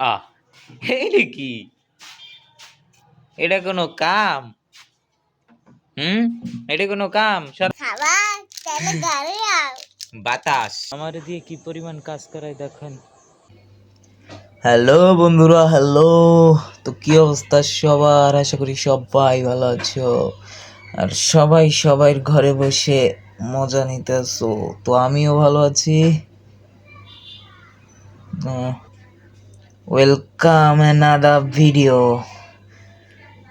আহ এই কি এটা কোনো কাম? এটা কোনো কাম? বাতাস আমার দিয়ে কি পরিমাণ কাজ করায় দেখেন। হ্যালো বন্ধুরা, হ্যালো। তো কি অবস্থা সবার? আশা করি সবাই ভালো আছো আর সবাই সবার ঘরে বসে মজা নিতেছো। তো আমিও ভালো আছি। Welcome another video.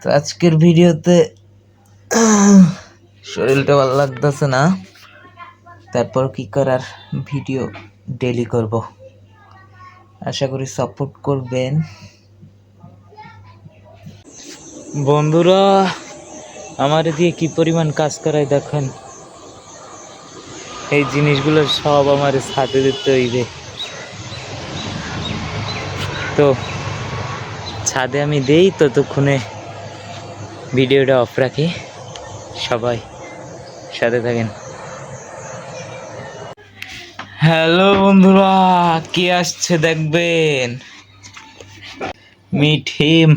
তো আজকের ভিডিওতে শরীরটা ভালো লাগতেছে না, তারপর কি করার, ভিডিও ডেলি করব। আশা করি সাপোর্ট করবেন বন্ধুরা। আমার দিয়ে কি পরিমাণ কাজ করায় দেখেন। এই জিনিসগুলো সব আমার ছাদে দিতে হইবে। তো ছাদে আমি দেই, ততক্ষণে ভিডিওটা অফ রাখি। সবাই সাথে থাকেন। হ্যালো বন্ধুরা, কে আসছে দেখবেন। Meet him.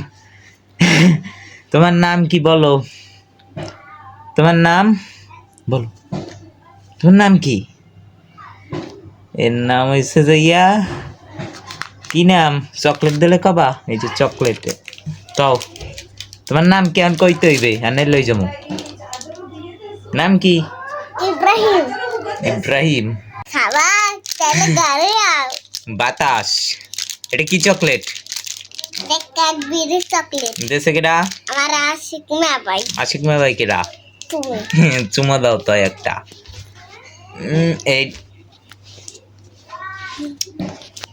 তোমার নাম কি বলো? তোমার নাম বলো। তোমার নাম কি? এর নাম হয়েছে যে কি নাম? চকলেট দিলে কবা? এই যে চকলেট কও। তোমার নাম কি? আর কইতে হইবে, আনে লই যাবো। নাম কি? ইব্রাহিম। ইব্রাহিম। বাতাস। এটা কি চকলেট? দেশে কেডা? আমার আশিক মা ভাই। আশিক মা ভাই কেডা? তুমি। চুমা দাও তো একটা। এই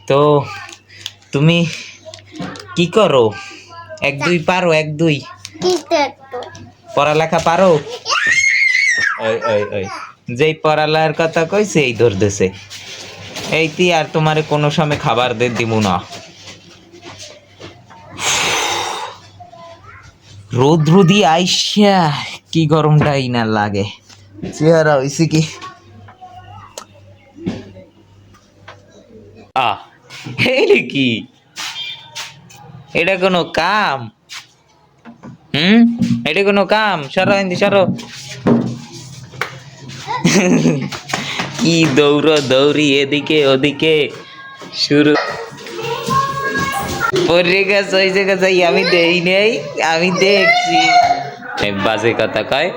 তো তুমি কি করো? এক দুই পারো? এক দুই পড়ালেখা পারো? ওই ওই ওই যেই পড়ালেখার কথা কইছে এই ধরতেছে। এইটি আর তোমারে কোনো সময় খাবার দিব না। রৌদ্র দিয়ে আইসা কি গরমটাই না লাগে। চেহারা হইছে কি এই কি এটা কোনো কাম? এটা কোনো কাম? সরো হিন্দি সরো। কি দৌড় দৌড়ি এদিকে ওদিকে শুরু। পরে গেছে ওই জায়গা যাই আমি দেই নেই, আমি দেখছি। বাজে কথা কয়।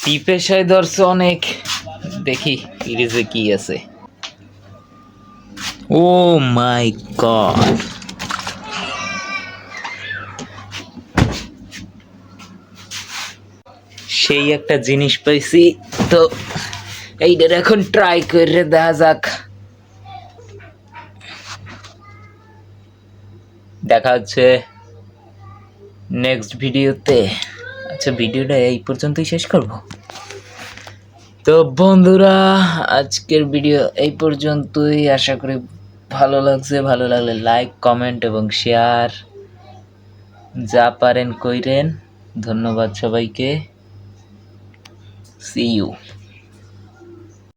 পিপেশায় ধরছে অনেক। দেখি ফ্রিজে কি আছে। ও মাই গড, সেই একটা জিনিস পাইছি। তো এইটার এখন ট্রাই করে দেখা যাক। দেখা হচ্ছে নেক্সট ভিডিওতে। আচ্ছা, ভিডিওটা এই পর্যন্তই শেষ করব। তো বন্ধুরা, আজকের ভিডিও এই পর্যন্তই। আশা করি ভালো লাগছে। ভালো লাগলে লাইক, কমেন্ট এবং শেয়ার যা পারেন কইরেন। ধন্যবাদ সবাইকে। See you.